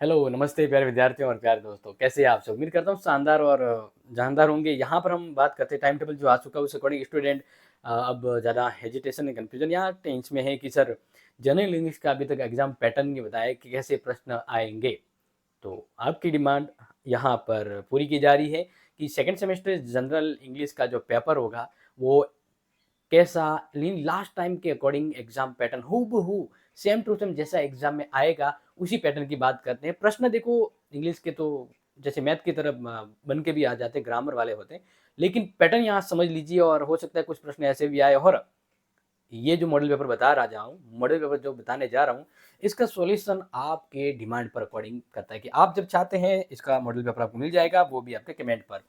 Hello, नमस्ते प्यारे विद्यार्थियों और प्यारे दोस्तों, कैसे हैं आप सब? उम्मीद करता हूँ शानदार और जानदार होंगे। यहाँ पर हम बात करते हैं टाइम टेबल जो आ चुका है उस अकॉर्डिंग स्टूडेंट अब ज़्यादा हेजिटेशन या कन्फ्यूजन या टेंस में है कि सर जनरल इंग्लिश का अभी तक एग्जाम पैटर्न नहीं बताया कि कैसे प्रश्न आएंगे। तो आपकी डिमांड यहाँ पर पूरी की जा रही है कि सेकेंड सेमेस्टर जनरल इंग्लिश का जो पेपर होगा वो कैसा लास्ट टाइम के अकॉर्डिंग एग्जाम पैटर्न हूबहू सेम टू सेम जैसा एग्जाम में आएगा उसी पैटर्न की बात करते हैं। प्रश्न देखो इंग्लिश के तो जैसे मैथ की तरफ बन के भी आ जाते हैं, ग्रामर वाले होते हैं, लेकिन पैटर्न यहाँ समझ लीजिए और हो सकता है कुछ प्रश्न ऐसे भी आए। और ये जो मॉडल पेपर बता रहा जा हूँ, मॉडल पेपर जो बताने जा रहा हूँ, इसका सॉल्यूशन आपके डिमांड पर अकॉर्डिंग करता है कि आप जब चाहते हैं इसका मॉडल पेपर आपको मिल जाएगा, वो भी आपके कमेंट पर।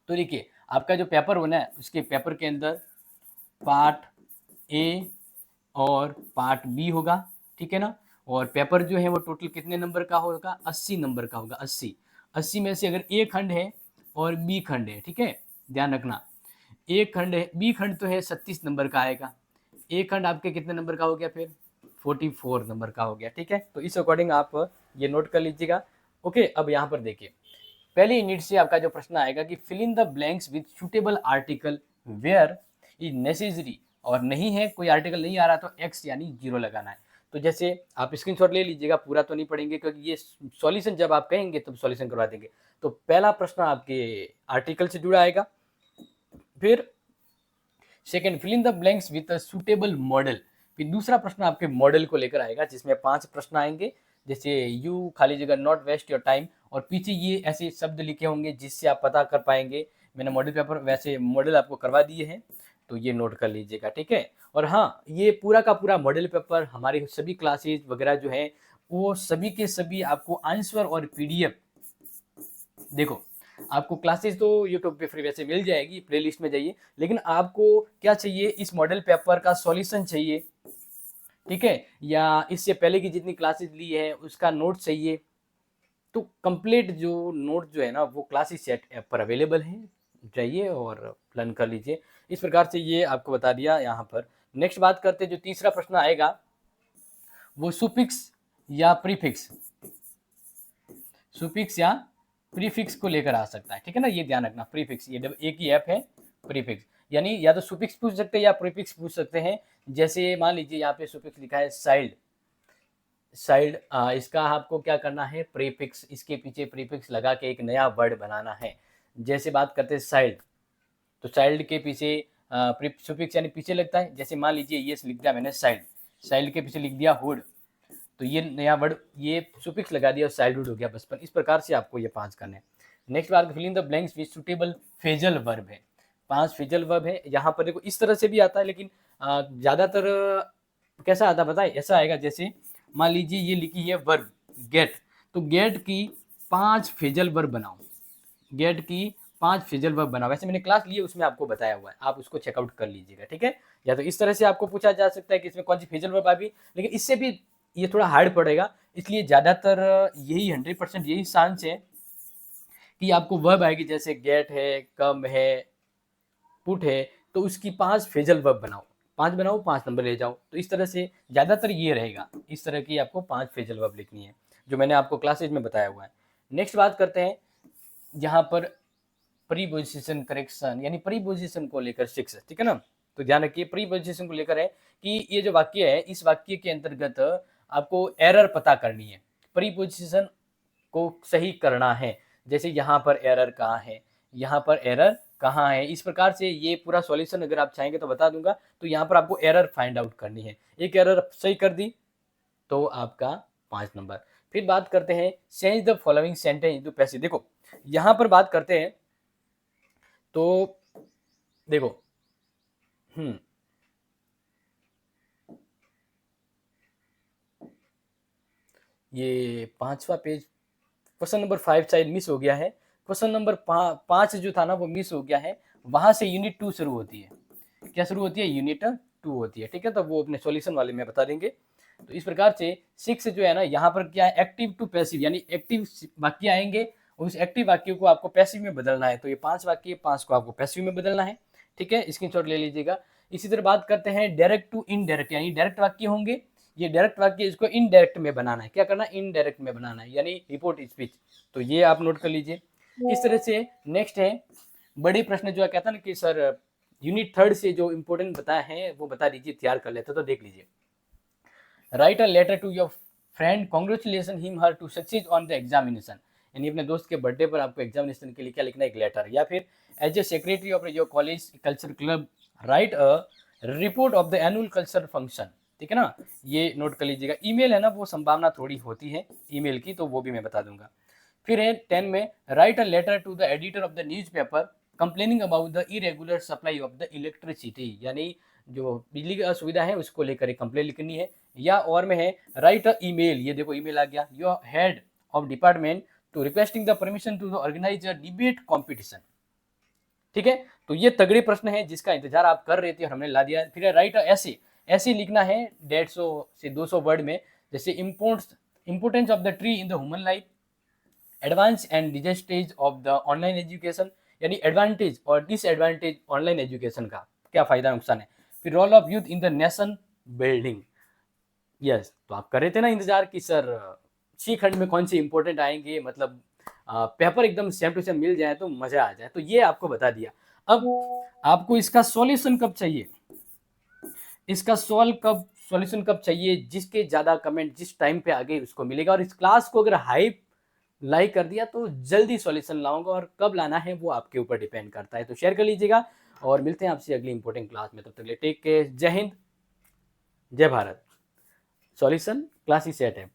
तो देखिए आपका जो पेपर होना है उसके पेपर के अंदर पार्ट ए और पार्ट बी होगा, ठीक है ना। और पेपर जो है वो टोटल कितने नंबर का होगा? 80 नंबर का होगा। 80 में से अगर ए खंड है और बी खंड है, ठीक है, ध्यान रखना। ए खंड है, बी खंड तो है 37 नंबर का आएगा, ए खंड आपके कितने नंबर का हो गया? फिर 44 नंबर का हो गया, ठीक है। तो इस अकॉर्डिंग आप ये नोट कर लीजिएगा। ओके, अब यहाँ पर देखिए पहले यूनिट से आपका जो प्रश्न आएगा कि fill in the blanks with suitable article where is necessary, और नहीं है कोई आर्टिकल नहीं आ रहा तो एक्स यानी जीरो लगाना है। तो जैसे आप स्क्रीनशॉट ले लीजिएगा, पूरा तो नहीं पढ़ेंगे क्योंकि ये सॉल्यूशन जब आप कहेंगे तब सॉल्यूशन करवा देंगे। तो पहला प्रश्न आपके आर्टिकल से जुड़ा आएगा। फिर second fill in the blanks with a suitable model. फिर दूसरा प्रश्न आपके मॉडल को लेकर आएगा जिसमें 5 प्रश्न आएंगे, जैसे यू खाली जगह नॉट वेस्ट योर टाइम, और पीछे ये ऐसे शब्द लिखे होंगे जिससे आप पता कर पाएंगे। मैंने मॉडल पेपर वैसे मॉडल आपको करवा दिए हैं तो ये नोट कर लीजिएगा, ठीक है। और हाँ, ये पूरा का पूरा मॉडल पेपर हमारी सभी क्लासेज वगैरह जो है वो सभी के सभी आपको आंसर और पीडीएफ, देखो आपको क्लासेस तो यूट्यूब पे फ्री वैसे मिल जाएगी, प्लेलिस्ट में जाइए, लेकिन आपको क्या चाहिए? इस मॉडल पेपर का सॉल्यूशन चाहिए, ठीक है, या इससे पहले की जितनी क्लासेस ली है उसका नोट चाहिए। तो कंप्लीट जो नोट जो है ना वो क्लासेस सेट ऐप पर अवेलेबल है, जाइए और लर्न कर लीजिए। इस प्रकार से ये आपको बता दिया यहाँ पर। नेक्स्ट बात करते हैं, जो तीसरा प्रश्न आएगा वो सुफिक्स या प्रीफिक्स, सुफिक्स या प्रीफिक्स को लेकर आ सकता है, ठीक है ना, ये ध्यान रखना। प्रीफिक्स ये एक ही ऐप है, प्रीफिक्स यानी या तो सुफिक्स पूछ सकते हैं या प्रीफिक्स पूछ सकते हैं। जैसे मान लीजिए यहाँ पे सुफिक्स लिखा है साइल्ड, साइल्ड, इसका आपको क्या करना है? प्रीफिक्स, इसके पीछे प्रीफिक्स लगा के एक नया वर्ड बनाना है। जैसे बात करते हैं साइल्ड, तो चाइल्ड के पीछे सुफिक्स यानी पीछे लगता है। जैसे मान लीजिए ये लिख दिया मैंने साइल्ड, साइल्ड के पीछे लिख दिया हुड, तो ये नया वर्ड ये सुफिक्स लगा दिया और चाइल्डहुड हो गया बचपन। इस प्रकार से आपको ये 5 करने हैं। नेक्स्ट बात fill in the blanks with suitable phrasal verb है। 5 फेजल वर्ब है। यहाँ पर देखो इस तरह से भी आता है, लेकिन ज़्यादातर कैसा आता है बताए? ऐसा आएगा जैसे मान लीजिए ये लिखी है वर्ब गेट, तो गेट की 5 फेजल वर्ब बनाओ, गेट की 5 फेजल वर्ब बनाओ। वैसे मैंने क्लास ली है उसमें आपको बताया हुआ है, आप उसको चेकआउट कर लीजिएगा, ठीक है। या तो इस तरह से आपको पूछा जा सकता है कि इसमें कौन सी फेजल वर्ब आ गई, लेकिन इससे भी ये थोड़ा हार्ड पड़ेगा, इसलिए ज़्यादातर यही 100% यही चांस है कि आपको वर्ब आएगी। जैसे गेट है, कम है, पुट है, तो उसकी 5 फेजल वर्ब बनाओ, 5 बनाओ, 5 नंबर ले जाओ। तो इस तरह से ज़्यादातर ये रहेगा, इस तरह की आपको 5 फेजल वर्ब लिखनी है जो मैंने आपको क्लासेज में बताया हुआ है। नेक्स्ट बात करते हैं यहाँ पर प्रीपोजिशन करेक्शन यानी प्रीपोजिशन को लेकर 6, ठीक है ना। तो ध्यान रखिए प्रीपोजिशन को लेकर है कि ये जो वाक्य है इस वाक्य के अंतर्गत आपको एरर पता करनी है, प्रीपोजिशन को सही करना है। जैसे यहाँ पर एरर कहाँ है, यहाँ पर एरर कहाँ है, इस प्रकार से ये पूरा सॉल्यूशन अगर आप चाहेंगे तो बता दूंगा। तो यहाँ पर आपको एरर फाइंड आउट करनी है, एक एरर सही कर दी तो आपका 5 नंबर। फिर बात करते हैं change the following sentence into passive. देखो यहाँ पर बात करते हैं तो देखो ये 5वां पेज, क्वेश्चन नंबर 5 शायद मिस हो गया है। क्वेश्चन नंबर 5 जो था ना वो मिस हो गया है, वहां से यूनिट 2 शुरू होती है। क्या शुरू होती है? यूनिट 2 होती है, ठीक है। तो वो अपने सॉल्यूशन वाले में बता देंगे। तो इस प्रकार से 6 जो है ना यहाँ पर क्या है? एक्टिव टू पैसिव यानी एक्टिव वाक्य आएंगे, उस एक्टिव वाक्य को आपको पैसिव में बदलना है। तो ये 5 वाक्य, 5 को आपको पैसिव में बदलना है, ठीक है, स्क्रीनशॉट ले लीजिएगा। इसी तरह बात करते हैं डायरेक्ट टू इनडायरेक्ट यानी डायरेक्ट वाक्य होंगे ये डायरेक्ट वाक्य, इसको इनडायरेक्ट में बनाना है। क्या करना है? इनडायरेक्ट में बनाना है, यानी रिपोर्ट स्पीच। तो ये आप नोट कर लीजिए। इस तरह से नेक्स्ट है बड़े प्रश्न, जो है कहता है ना कि सर यूनिट 3 से जो इंपॉर्टेंट बताए हैं वो बता दीजिए, तैयार कर लेते। तो देख लीजिए, write a letter to your friend congratulation him her to succeed on the examination, यानी अपने दोस्त के बर्थडे पर आपको एग्जामिनेशन के लिए क्या लिखना है? एक लेटर। या फिर as a secretary of your college culture club write a report of the annual culture function. ठीक है ना, ये नोट कर लीजिएगा। ईमेल है ना, वो संभावना थोड़ी होती है ईमेल की, तो वो भी मैं बता दूंगा। फिर है 10 में, write a letter to the editor of the newspaper complaining about the irregular supply of the electricity, यानी जो बिजली की असुविधा है उसको लेकर एक कंप्लेन लिखनी है। या और में है राइट अ ईमेल, ये देखो ईमेल आ गया, your head of department to requesting the permission to organise a debate competition. ठीक है, तो ये तगड़े प्रश्न है जिसका इंतजार आप कर रहे थे और हमने ला दिया। फिर है राइट अ ऐसे, ऐसे लिखना है 150 से 200 वर्ड में, जैसे importance of the tree in the human life, advance and disadvantage of the online education, यानी एडवांटेज और डिसएडवांटेज ऑनलाइन एजुकेशन का, क्या फायदा नुकसान है। फिर role of youth in the nation building. Yes, तो आप कर रहे थे ना इंतजार कि सर सी खंड में कौन से इंपॉर्टेंट आएंगे, मतलब पेपर एकदम सेम टू सेम मिल जाए तो मजा आ जाए। तो ये आपको बता दिया। अब आपको इसका सॉल्यूशन कब चाहिए, इसका सॉल्यूशन कब चाहिए? जिसके ज्यादा कमेंट जिस टाइम पे आ गए उसको मिलेगा। और इस क्लास को अगर हाइप लाइक कर दिया तो जल्दी सॉल्यूशन लाऊंगा, और कब लाना है वो आपके ऊपर डिपेंड करता है। तो शेयर कर लीजिएगा और मिलते हैं आपसे अगली इंपॉर्टेंट क्लास में। तब तक के लिए टेक केयर, जय हिंद, जय भारत। सॉल्यूशन क्लास ही सेट है।